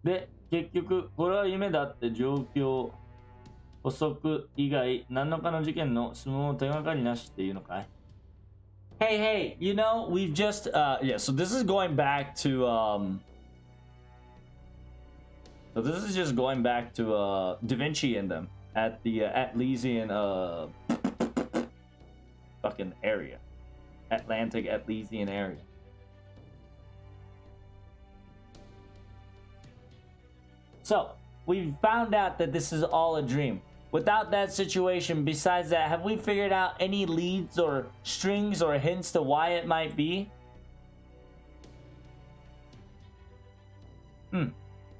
で、結局、これは夢だって状況、補足以外、何らかの事件の質問を手がかりなしっていうのかい Hey, hey, you know, we've just, yeah, so this is going back to, so this is just going back to, Da Vinci and them at the, Atlesian, fucking area. Atlantic Atlesian area. So, we found out that this is all a dream. Without that situation, besides that, have we figured out any leads or strings or hints to why it might be?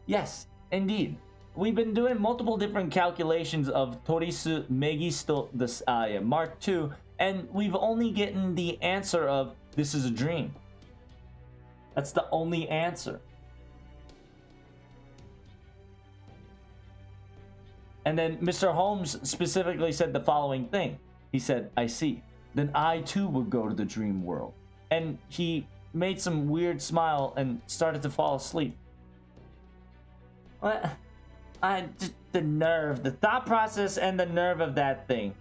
Yes, indeed. We've been doing multiple different calculations of Torisu Megisto this Mark II, and we've only gotten the answer of this is a dream. That's the only answer. And then Mr. Holmes specifically said the following thing. He said, I see. Then I too would go to the dream world. And he made some weird smile and started to fall asleep. What? Just the nerve, the thought process and the nerve of that thing.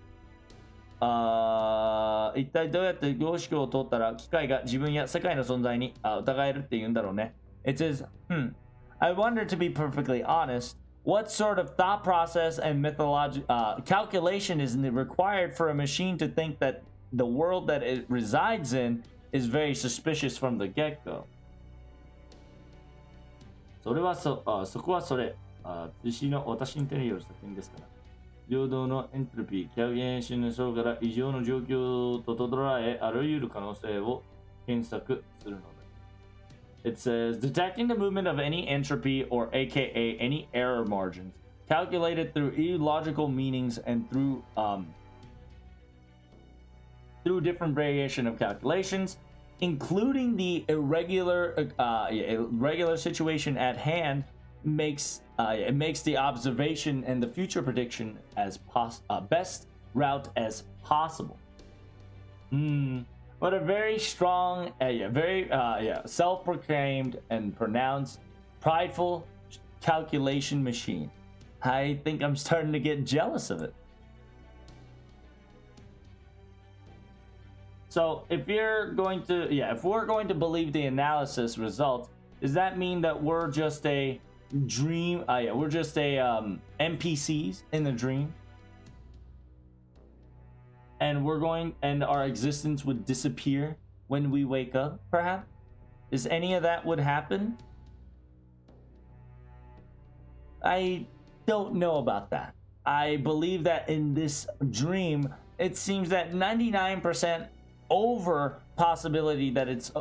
一体どうやって常識を通ったら機械が自分や世界の存在に疑えるって言うんだろうね。It says, I wonder, to be perfectly honest, what sort of thought process and calculation is required for a machine to think that the world that it resides in is very suspicious from the get-go? それはそこはそれ。私に手による作品ですから。平等のエントロピー、キャゲンシの層から異常の状況と捉え、あらゆる可能性を検索するのだ。It says, detecting the movement of any entropy or aka any error margins, calculated through illogical meanings and through different variation of calculations, including the irregular situation at hand, makes the observation and the future prediction as best route as possible. What a very strong, self-proclaimed and pronounced prideful calculation machine. I think I'm starting to get jealous of it. So if we're going to believe the analysis results, does that mean that we're just a dream? We're just a NPCs in the dream, and our existence would disappear when we wake up, perhaps? Is any of that would happen? I don't know about that. I believe that in this dream, it seems that 99% over possibility that it's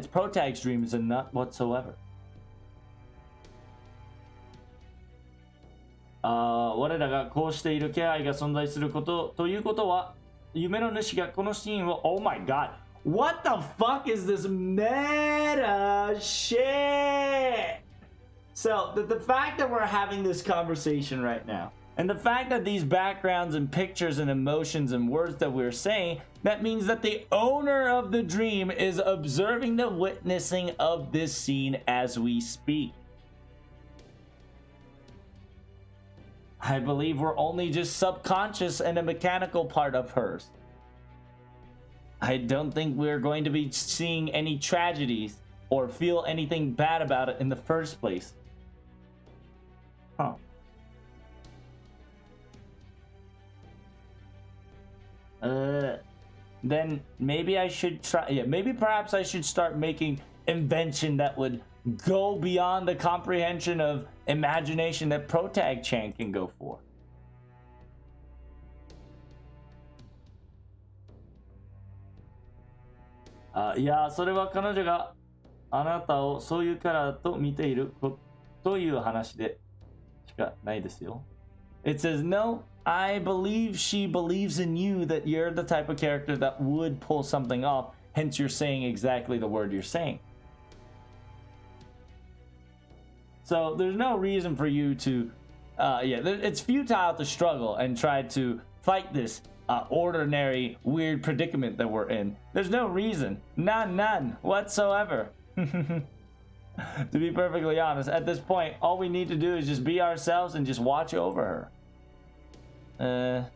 Protag's dreams and not whatsoever. 我らがこうしている気配が存在することということは、夢の主がこのシーンを Oh my god, what the fuck is this meta shit? So the fact that we're having this conversation right now, and the fact that these backgrounds and pictures and emotions and words that we're saying, that means that the owner of the dream is observing the witnessing of this scene as we speak. I believe we're only just subconscious and a mechanical part of hers. I don't think we're going to be seeing any tragedies or feel anything bad about it in the first place. Huh. Then maybe I should try, maybe perhaps I should start making invention that would go beyond the comprehension of imagination that Protag-chan can go for. Yeah, それは彼女があなたをそういうキャラと見ているという話でしかないですよ。It says, no, I believe she believes in you, that you're the type of character that would pull something off, hence you're saying exactly the word you're saying. So there's no reason for you to, it's futile to struggle and try to fight this ordinary, weird predicament that we're in. There's no reason. None whatsoever. To be perfectly honest, at this point, all we need to do is just be ourselves and just watch over her.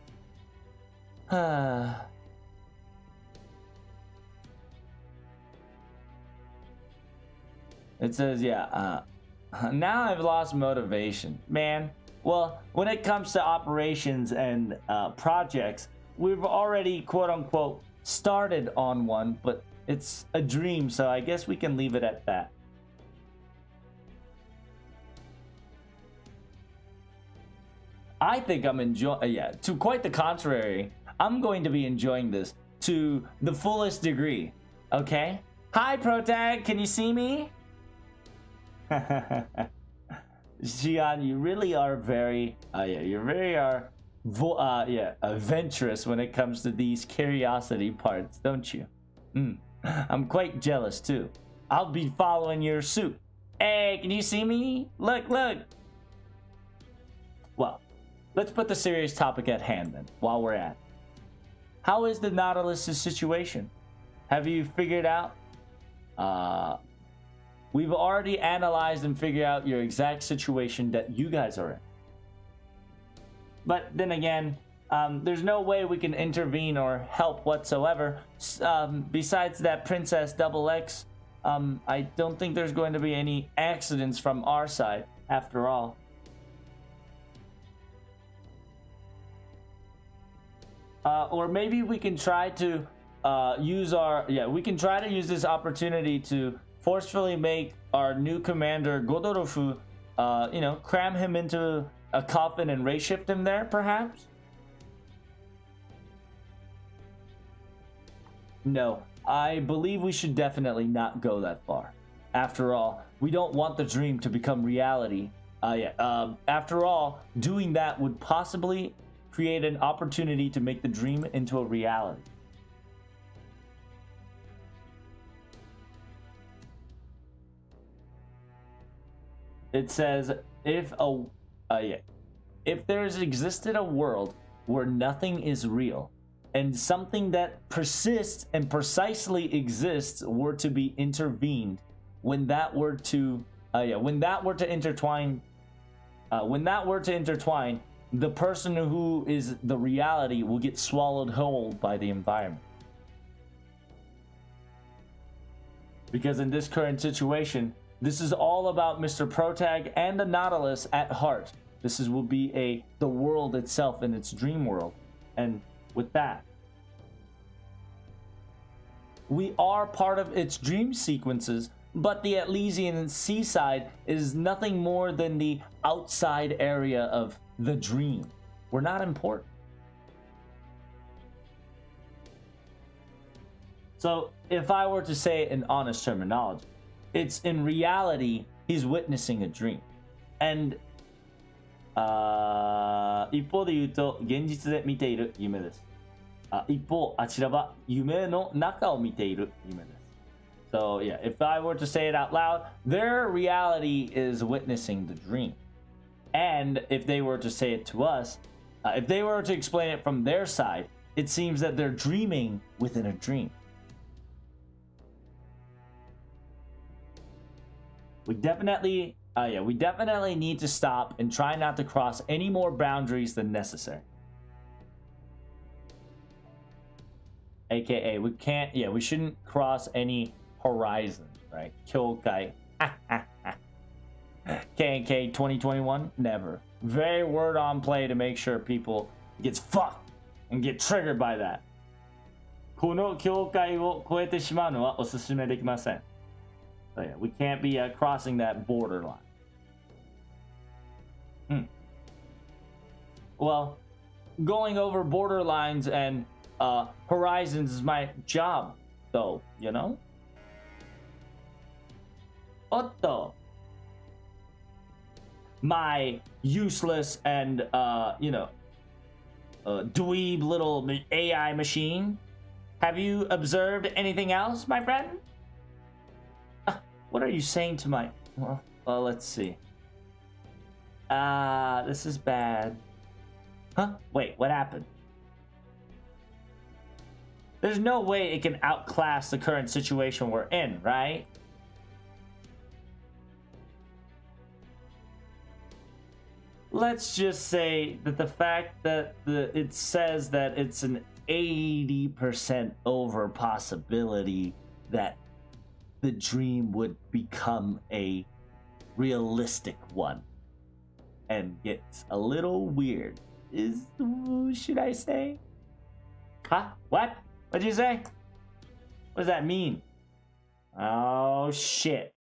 It says, yeah, now I've lost motivation. Man, well, when it comes to operations and projects, we've already, quote-unquote, started on one, but it's a dream, so I guess we can leave it at that. I think I'm enjoying, yeah, to quite the contrary, I'm going to be enjoying this to the fullest degree, okay? Hi, Protag, can you see me? Xian, you really are very, you're very adventurous when it comes to these curiosity parts, don't you? I'm quite jealous too. I'll be following your suit. Hey, can you see me? Look. Well, let's put the serious topic at hand then, while we're at it. How is the Nautilus' situation? Have you figured out? We've already analyzed and figured out your exact situation that you guys are in. But then again, there's no way we can intervene or help whatsoever. Besides that Princess XX, I don't think there's going to be any accidents from our side, after all. Or maybe we can try to use this opportunity to forcefully make our new commander Godorofu, cram him into a coffin and ray shift him there, perhaps? No, I believe we should definitely not go that far. After all, we don't want the dream to become reality. After all, doing that would possibly create an opportunity to make the dream into a reality. It says, if there's existed a world where nothing is real, and something that persists and precisely exists were to be intervened, when that were to intertwine, the person who is the reality will get swallowed whole by the environment. Because in this current situation, this is all about Mr. Protag and the Nautilus at heart. This will be the world itself in its dream world. And with that, we are part of its dream sequences, but the Atlesian seaside is nothing more than the outside area of the dream. We're not important. So if I were to say it in honest terminology, it's in reality, he's witnessing a dream. And 一方で言うと、現実で見ている夢です。一方、あちらは夢の中を見ている夢です。So yeah, if I were to say it out loud, their reality is witnessing the dream. And if they were to say it to us, if they were to explain it from their side, it seems that they're dreaming within a dream. We definitely need to stop and try not to cross any more boundaries than necessary. AKA, we shouldn't cross any horizon, right? Kyokai. K&K 2021? Never. Very word on play to make sure people gets fucked and get triggered by that. この境界を越えてしまうのはお勧めできません。So yeah, we can't be crossing that borderline. Well, going over borderlines and horizons is my job, though, you know? Otto. My useless and, dweeb little AI machine. Have you observed anything else, my friend? What are you saying to my... Well, let's see. This is bad. Huh? Wait, what happened? There's no way it can outclass the current situation we're in, right? let's just say that the fact that it says that it's an 80% over possibility that the dream would become a realistic one and gets a little weird. Should I say? Huh? What? What'd you say? What does that mean? Oh shit.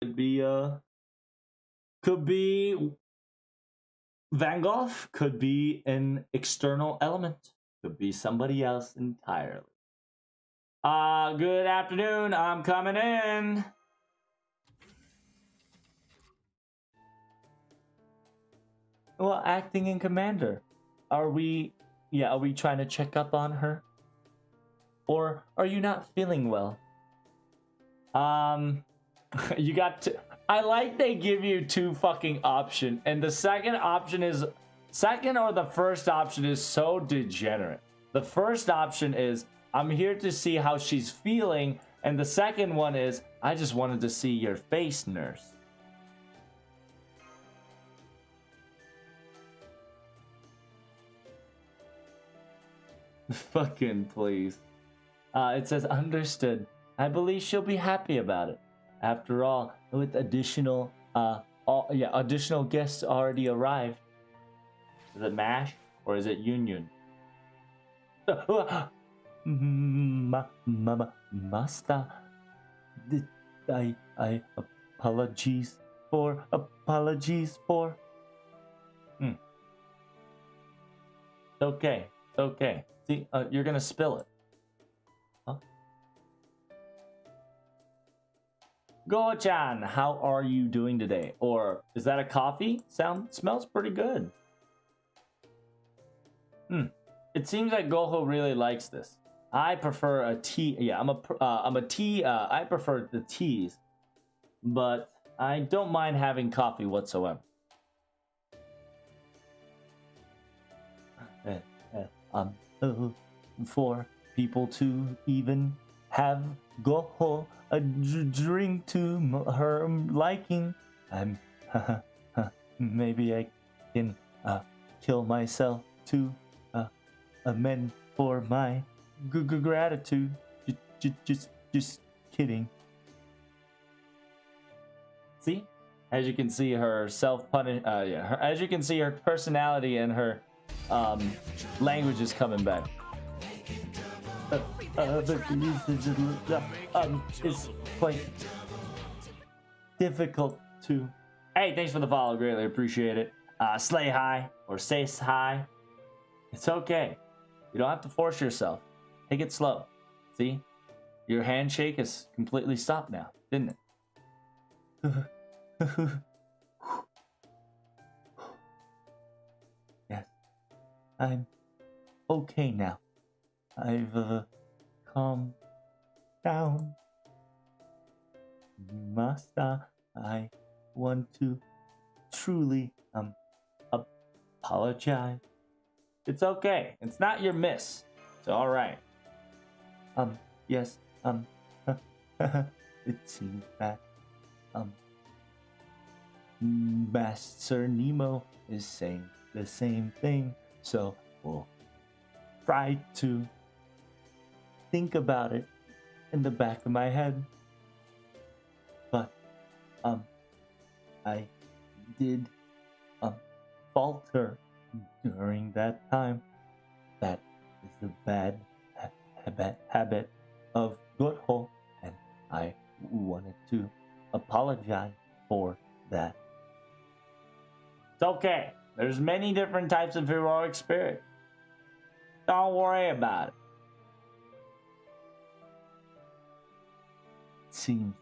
Could be Van Gogh, could be an external element, could be somebody else entirely. Good afternoon, I'm coming in. Well, acting in commander. Are we trying to check up on her? Or are you not feeling well? You got to... I like they give you two fucking options, and the second or the first option is so degenerate. The first option is, I'm here to see how she's feeling, and the second one is, I just wanted to see your face, nurse. Fucking please. It says, understood. I believe she'll be happy about it. After all, with additional additional guests already arrived. Is it MASH or is it Union? Master, I apologies for. It's okay. It's okay. See, you're gonna spill it. Huh? Go-chan, how are you doing today? Or is that a coffee? Smells pretty good. It seems like Goho really likes this. I prefer a tea. Yeah, I'm a tea. I prefer the teas, but I don't mind having coffee whatsoever. For people to even have Goho a drink to her liking, maybe I can kill myself to amend for my gratitude. Just kidding. See, as you can see, her self-punish. As you can see, her personality and her language is coming back. It's quite difficult to. Hey, thanks for the follow. Greatly appreciate it. Slay high or say hi. It's okay. You don't have to force yourself. Take it slow. See? Your handshake is completely stopped now, didn't it? Yes. I'm okay now. I've calmed down. Master, I want to truly apologize. It's okay. It's not your miss. It's all right. Yes. It seems that Master Nemo is saying the same thing, so we'll try to think about it in the back of my head. But I did falter during that time. That is the bad habit of Goho, and I wanted to apologize for that. It's okay. There's many different types of heroic spirit. Don't worry about it. Seems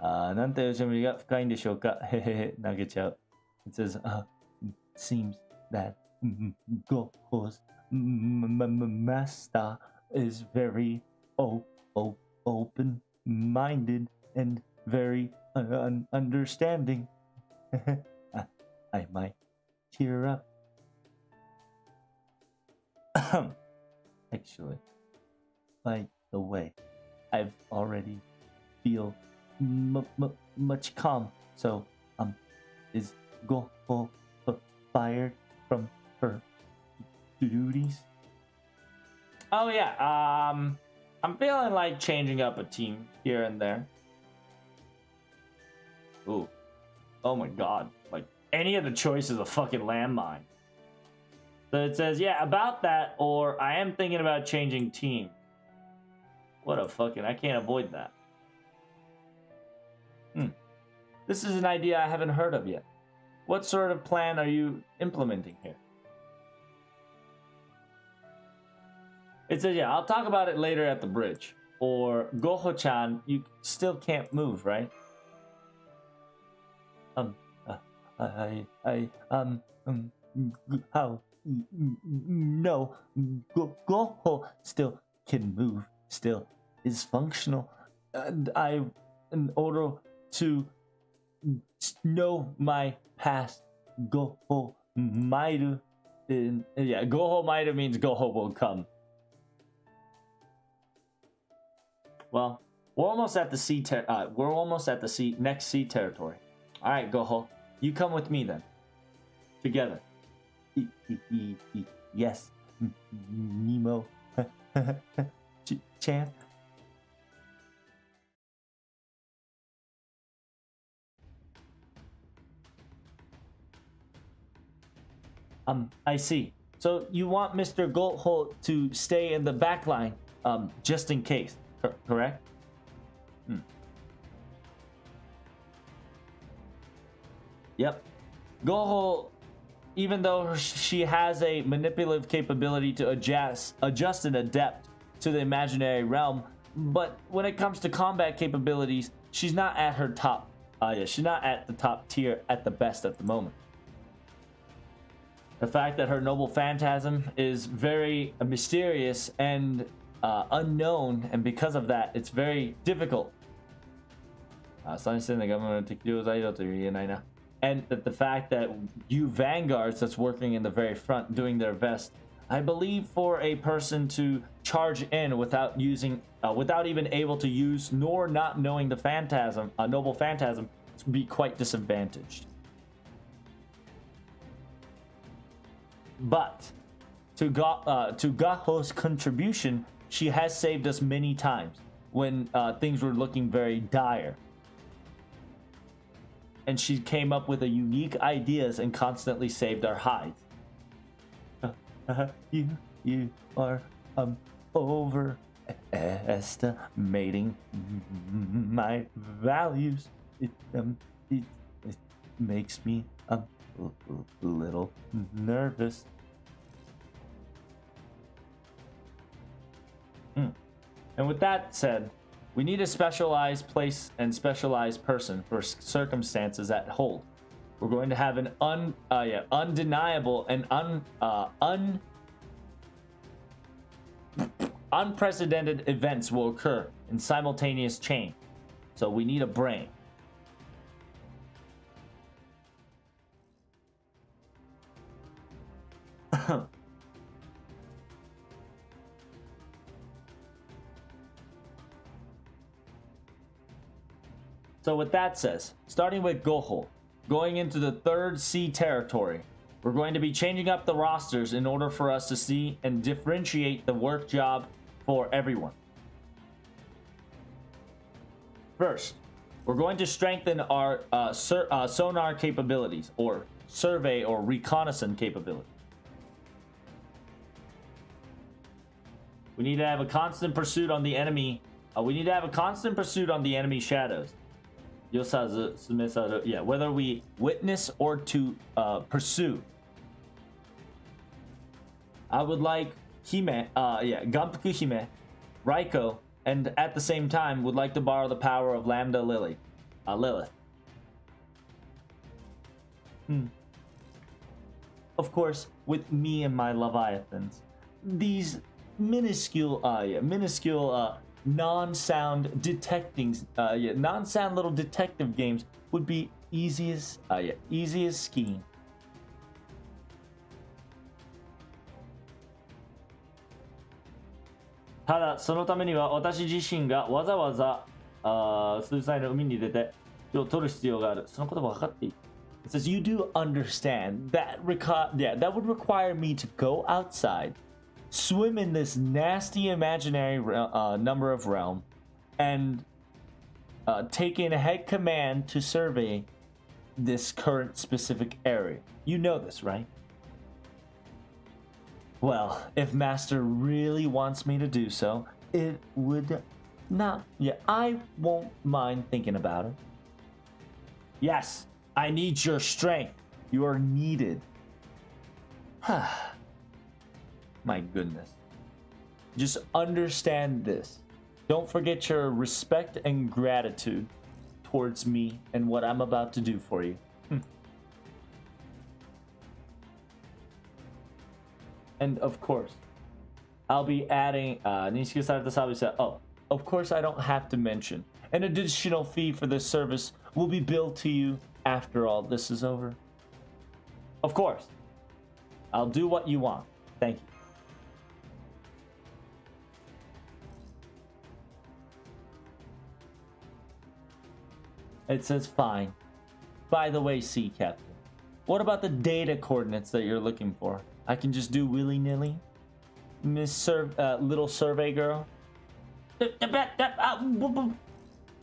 なんていう趣味が深いんでしょうか。へへへ、投げちゃう。It says, seems that Goho's master is very open-minded and very understanding. I might tear up. Actually, by the way, I've already feel much calm, so Is Goho fired from her duties? Oh yeah, I'm feeling like changing up a team here and there. Ooh. Oh my god. Like, any of the choices is a fucking landmine. So it says, yeah, about that, or I am thinking about changing team. What a fucking... I can't avoid that. This is an idea I haven't heard of yet. What sort of plan are you implementing here? It says, yeah, I'll talk about it later at the bridge. Or, Goho-chan, you still can't move, right? How? No, Goho still can move, still is functional. And in order to know my past, Goho Mairu, yeah, Goho Mairu means Goho will come. Well, we're almost at the next sea territory. All right, Goho, you come with me then. Together. Yes, Nemo. Chan. I see. So you want Mr. Goho to stay in the back line, just in case, correct? Yep. Goho, even though she has a manipulative capability to adjust and adapt to the imaginary realm, but when it comes to combat capabilities, she's not at her top. She's not at the top tier at the best at the moment. The fact that her noble phantasm is very mysterious and unknown, and because of that, it's very difficult. And that the fact that you vanguards that's working in the very front doing their best, I believe for a person to charge in without using, without even able to use nor not knowing the phantasm, noble phantasm, to be quite disadvantaged. But to Gaho's contribution, she has saved us many times when things were looking very dire. And she came up with a unique ideas and constantly saved our hides. You are overestimating my values. It makes me a little nervous. And with that said, we need a specialized place and specialized person for circumstances that hold. We're going to have an undeniable and unprecedented events will occur in simultaneous chain. So we need a brain. So with that says, starting with Goho, going into the third sea territory, we're going to be changing up the rosters in order for us to see and differentiate the work job for everyone. First, we're going to strengthen our sonar capabilities, or survey or reconnaissance capability. We need to have a constant pursuit on the enemy. We need to have a constant pursuit on the enemy shadows. Yeah, whether we witness or to pursue. I would like Hime, Ganpuku Hime, Raiko, and at the same time would like to borrow the power of Lambda Lilith. Of course, with me and my Leviathans, these minuscule non-sound non-sound little detective games would be easiest skiing.ただそのためには私自身がわざわざ数歳の海に出て今日取る必要がある。そのことも分かっている。It says you do understand that that would require me to go outside, swim in this nasty imaginary number of realm, and take in head command to survey this current specific area. You know this, right? Well, if Master really wants me to do so, it would not. Yeah, I won't mind thinking about it. Yes, I need your strength. You are needed. My goodness. Just understand this. Don't forget your respect and gratitude towards me and what I'm about to do for you. And of course, I'll be adding 認識されたサービス Oh, of course I don't have to mention. An additional fee for this service will be billed to you after all this is over. Of course. I'll do what you want. Thank you. It says fine. By the way, Sea Captain, what about the data coordinates that you're looking for? I can just do willy-nilly? Little survey girl?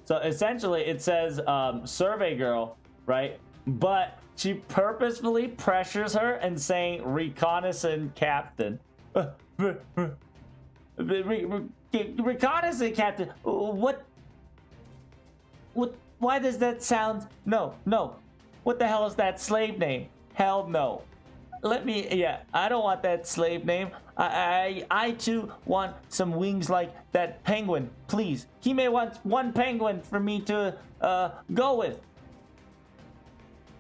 So essentially it says survey girl, right? But she purposefully pressures her and saying reconnaissance captain. Reconnaissance captain. What? Why does that sound? No. What the hell is that slave name? Hell no. I don't want that slave name. I too want some wings like that penguin. Please. He may want one penguin for me to go with.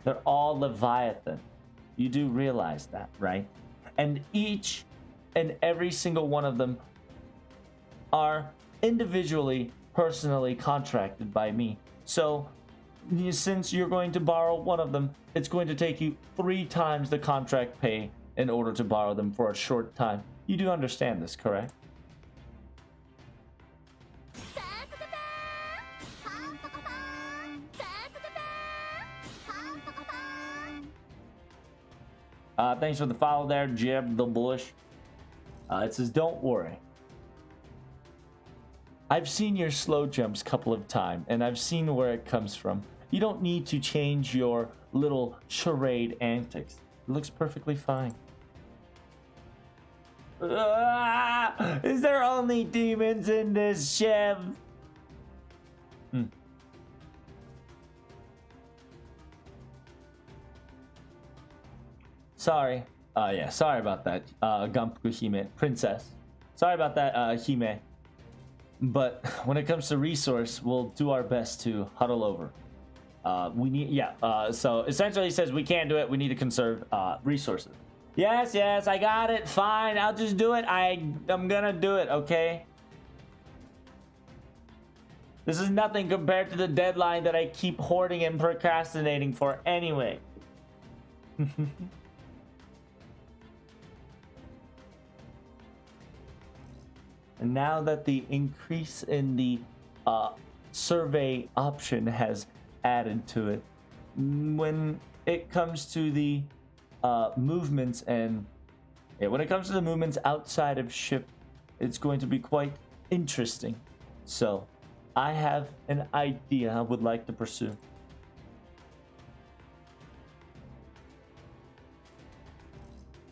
They're all Leviathan. You do realize that, right? And each and every single one of them are individually, personally contracted by me. So, since you're going to borrow one of them, it's going to take you 3 times the contract pay in order to borrow them for a short time. You do understand this, correct? Thanks for the follow there, Jeb the Bush. It says, don't worry. I've seen your slow jumps a couple of times, and I've seen where it comes from. You don't need to change your little charade antics. It looks perfectly fine. Is there only demons in this ship? Sorry. Yeah, sorry about that, Gampuku Hime. Princess. Sorry about that, Hime. But when it comes to resource, we'll do our best to huddle over. We need, so essentially it says we can't do it. We need to conserve resources. Yes, I got it. Fine, I'll just do it. I'm gonna do it, okay? This is nothing compared to the deadline that I keep hoarding and procrastinating for anyway. And now that the increase in the survey option has added to it, when it comes to the movements and when it comes to the movements outside of ship, it's going to be quite interesting. So I have an idea I would like to pursue.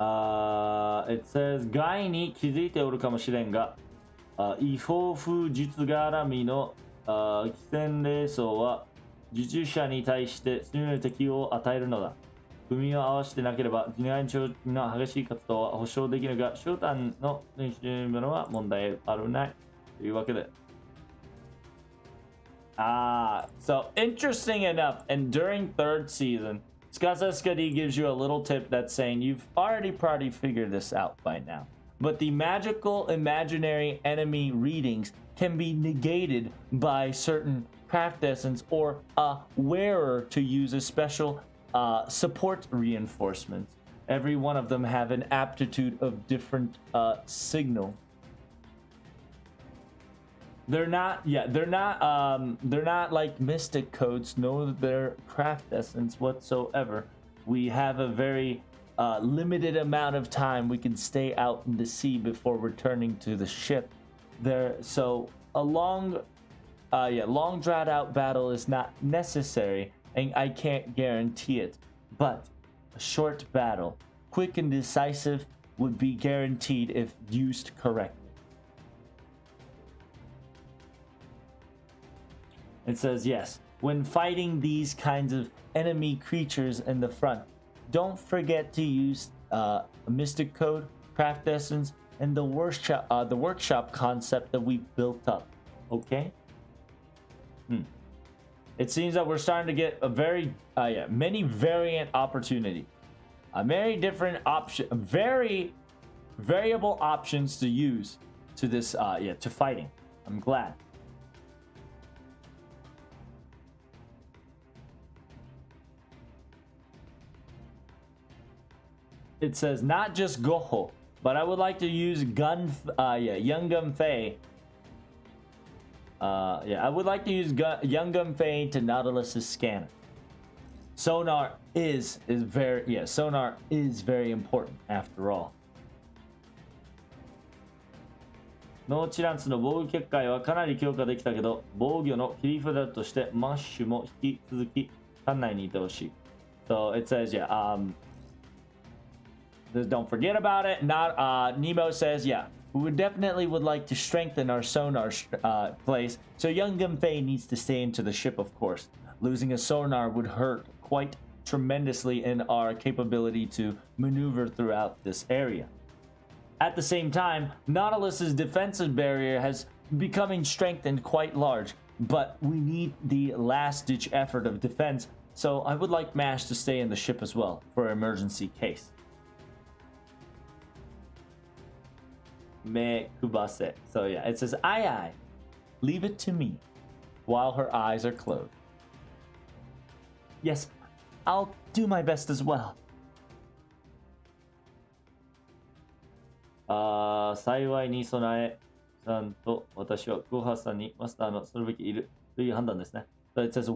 It says 害に気づいておるかもしれんが、違法風術絡みの危険霊装は受注者に対して強い適用を与えるのだ。組みを合わせてなければ、人外長の激しい活動は保証できるが、集団の練習ものは問題あるないというわけで。So interesting enough, and during 3rd season, Skazeskadi gives you a little tip that's saying you've already probably figured this out by now. But the magical imaginary enemy readings can be negated by certain craft essence or a wearer to use a special support reinforcements. Every one of them have an aptitude of different signal. They're not, yeah, they're not like mystic codes, no, they're craft essence whatsoever. We have a very limited amount of time we can stay out in the sea before returning to the ship. So a long drawn out battle is not necessary, and I can't guarantee it. But a short battle, quick and decisive, would be guaranteed if used correctly. It says, yes, when fighting these kinds of enemy creatures in the front, don't forget to use a mystic code, craft essence, and the workshop concept that we built up. Okay? It seems that we're starting to get a many variant opportunity. Many different very variable options to use to this, to fighting. I'm glad. It says not just Goho, but I would like to use Young Gun Fei. I would like to use Young Gun Fei to Nautilus's scanner. Sonar is very important after all. ノーチランスの防御結界はかなり強化できたけど、防御の切り札としてマッシュも引き続き艦内にいてほしい。So it says, don't forget about it. Nemo says, we would like to strengthen our sonar place. So Young Gun Fei needs to stay into the ship, of course. Losing a sonar would hurt quite tremendously in our capability to maneuver throughout this area. At the same time, Nautilus's defensive barrier has becoming strengthened quite large, but we need the last-ditch effort of defense. So I would like MASH to stay in the ship as well for emergency case. Me kubase. So it says, aye, leave it to me, while her eyes are closed. Yes, I'll do my best as well. 幸いに備えさんと私はクオハさんにマスターのするべきいるという判断ですね。So it says,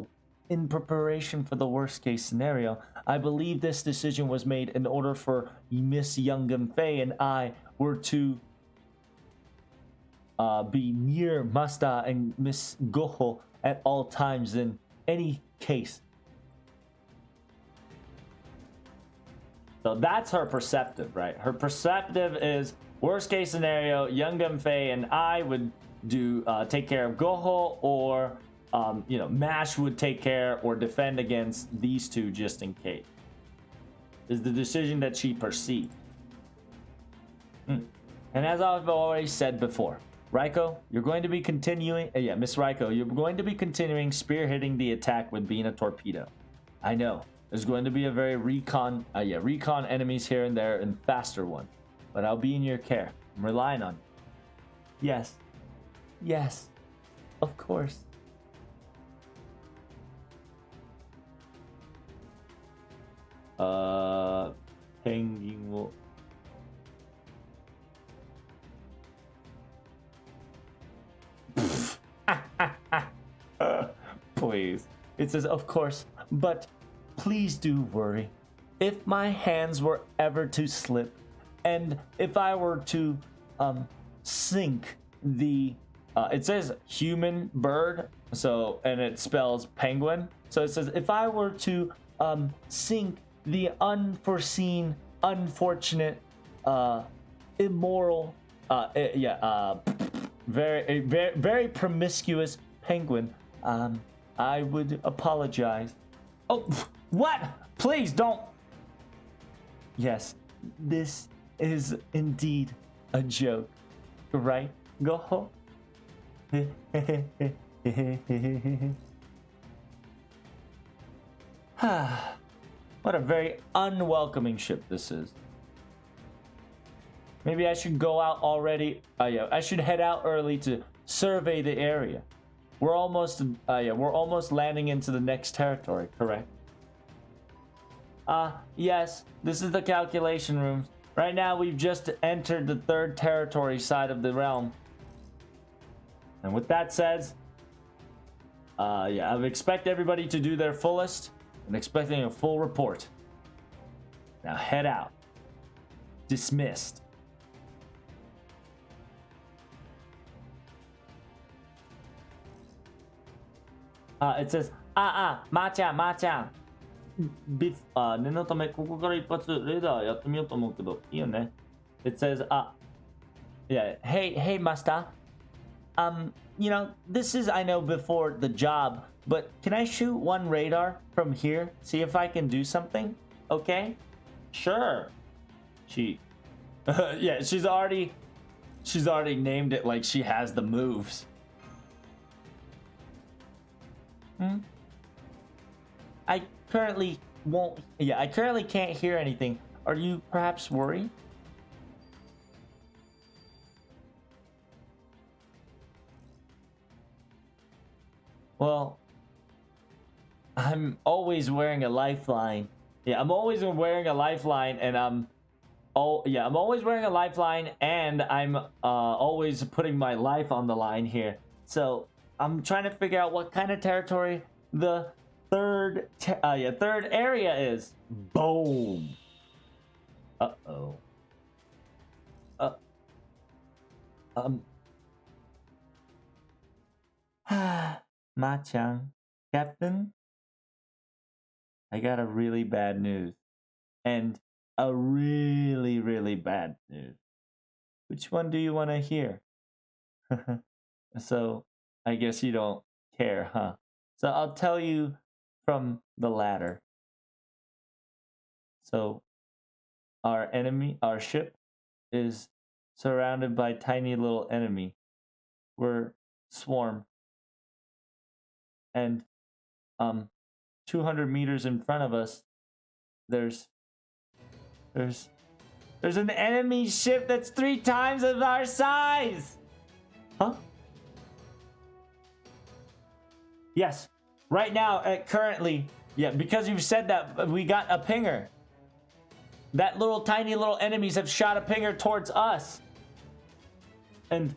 in preparation for the worst case scenario, I believe this decision was made in order for Miss Young Gun Fei and I were to be near Masta and Miss Goho at all times in any case. So that's her perceptive, right? Her perceptive is worst case scenario, Young Gun Fei and I would take care of Goho, or MASH would take care or defend against these two just in case. Is the decision that she perceived. And as I've already said before, Raiko, you're going to be continuing, Miss Raiko, you're going to be continuing spearheading the attack with being a torpedo. I know, there's going to be a very recon enemies here and there and faster one, but I'll be in your care. I'm relying on you. Yes, of course. Penguin will... Please. It says, of course, but please do worry. If my hands were ever to slip, and if I were to sink the it says human bird, so, and it spells penguin, so it says if I were to sink the unforeseen, unfortunate, immoral, very promiscuous penguin, I would apologize. Oh, what? Please don't. Yes, this is indeed a joke, right? Go. What a very unwelcoming ship this is. Maybe I should go out already. I should head out early to survey the area. We're almost landing into the next territory, correct? Yes, this is the calculation room. Right now, we've just entered the third territory side of the realm. And with that said, yeah, I expect everybody to do their fullest. I'm expecting a full report. Now head out. Dismissed. It says, Ma-chan. 念のためここから一発レーダーやってみようと思うけどいいよね。It says, yeah, hey, master. You know, this is, I know, before the job, but can I shoot one radar from here? See if I can do something? Okay? Sure. Yeah, she's already named it like she has the moves. I currently can't hear anything. Are you perhaps worried? Well, I'm always wearing a lifeline. Yeah, I'm always wearing a lifeline, and I'm always wearing a lifeline, and I'm always putting my life on the line here. So I'm trying to figure out what kind of territory the third area is. Boom. Uh-oh. Ma-chan, Captain, I got a really bad news. And a really, really bad news. Which one do you want to hear? So, I guess you don't care, huh? So I'll tell you from the latter. So, our ship is surrounded by tiny little enemy. We're swarm. And 200 meters in front of us, there's an enemy ship that's 3 times of our size. Huh? Yes. Right now, currently, yeah, because you've said that, we got a pinger. That tiny little enemies have shot a pinger towards us. And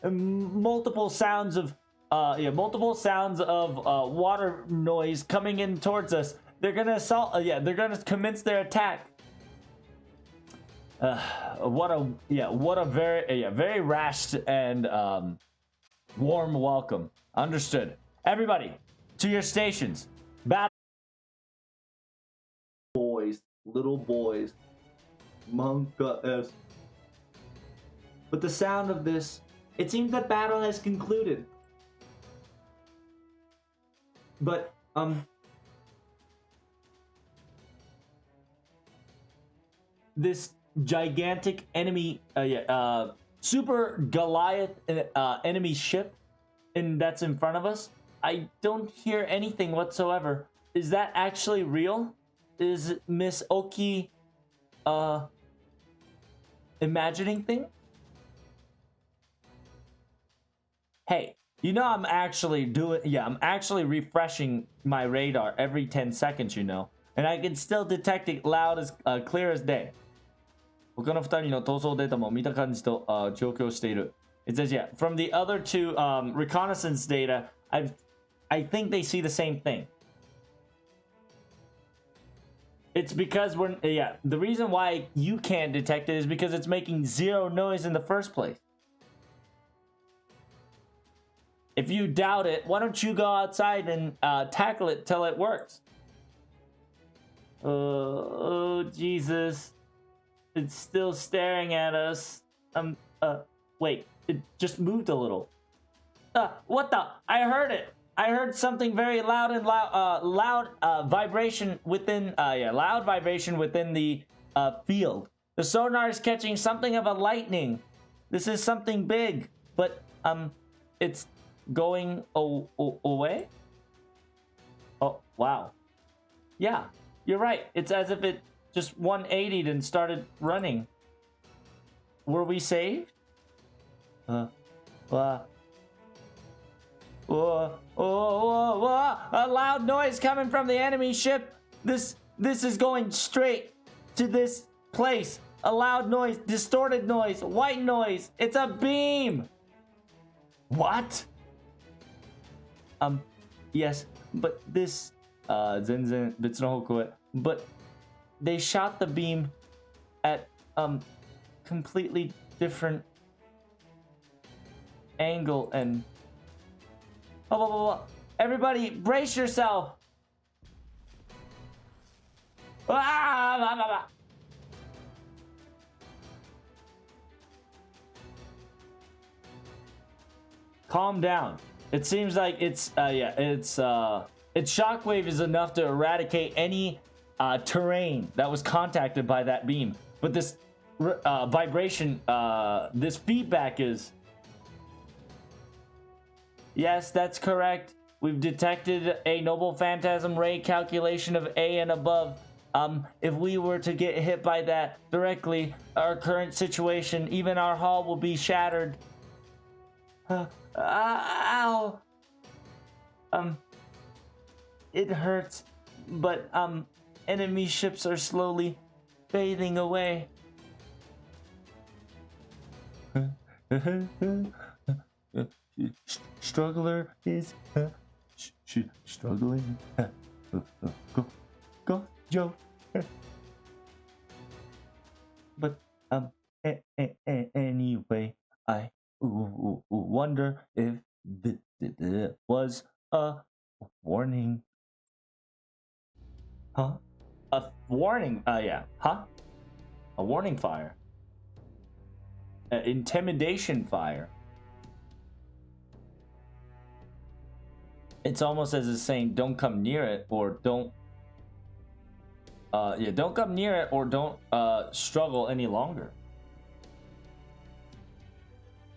multiple sounds of water noise coming in towards us. They're gonna assault. They're gonna commence their attack. What a very rash and warm welcome. Understood. Everybody, to your stations. Battle. Boys, little boys, Monka-esque. With the sound of this, it seems that battle has concluded. But this gigantic enemy, super Goliath enemy ship, and that's in front of us. I don't hear anything whatsoever. Is that actually real? Is Miss Oki imagining things? Hey, you know I'm actually refreshing my radar every 10 seconds, you know. And I can still detect it loud as clear as day. 他の2人の逃走データも見た感じと状況している. It says, yeah, from the other two reconnaissance data, I think they see the same thing. It's because the reason why you can't detect it is because it's making zero noise in the first place. If you doubt it, why don't you go outside and tackle it till it works? Oh, Jesus. It's still staring at us. Wait, it just moved a little. What the? I heard it. I heard something very loud and loud vibration within, loud vibration within the field. The sonar is catching something of a lightning. This is something big, but it's going away? Oh, wow. Yeah, you're right. It's as if it just 180'd and started running. Were we saved? A loud noise coming from the enemy ship. This is going straight to this place. A loud noise, distorted noise, white noise. It's a beam. What? Yes, but this, 全然別の方向へ. But they shot the beam at, completely different angle and... Oh, everybody, brace yourself! Ah! Calm down. It seems like its shockwave is enough to eradicate any terrain that was contacted by that beam. But this vibration, this feedback is... Yes, that's correct. We've detected a noble phantasm ray calculation of A and above. If we were to get hit by that directly, our current situation, even our hull will be shattered. Ow. It hurts, but, enemy ships are slowly fading away. Struggler is struggling. Go, Joe. But anyway, I wonder if this was a warning. Huh? A warning? Yeah. Huh? A warning fire. Intimidation fire. It's almost as it's saying, don't come near it, or don't... yeah, don't come near it, or don't struggle any longer.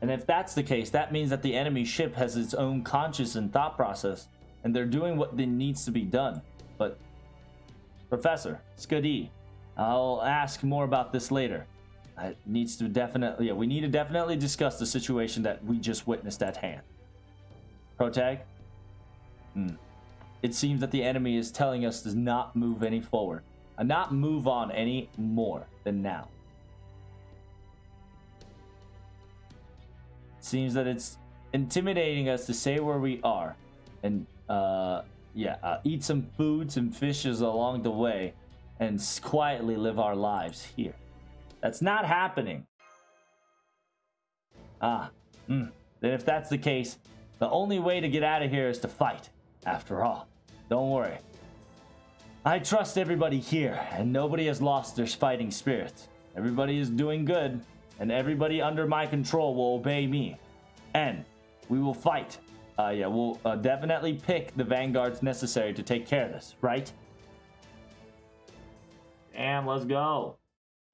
And if that's the case, that means that the enemy ship has its own conscious and thought process, and they're doing what needs to be done. But, Professor, Scuddy, I'll ask more about this later. It needs to definitely... Yeah, we need to definitely discuss the situation that we just witnessed at hand. Protag? It seems that the enemy is telling us to not move any forward. And not move on any more than now. It seems that it's intimidating us to say where we are. And, eat some food, some fishes along the way. And quietly live our lives here. That's not happening. Then if that's the case, the only way to get out of here is to fight. After all, don't worry. I trust everybody here, and nobody has lost their fighting spirit. Everybody is doing good, and everybody under my control will obey me. And we will fight. We'll definitely pick the vanguards necessary to take care of this, right? And let's go.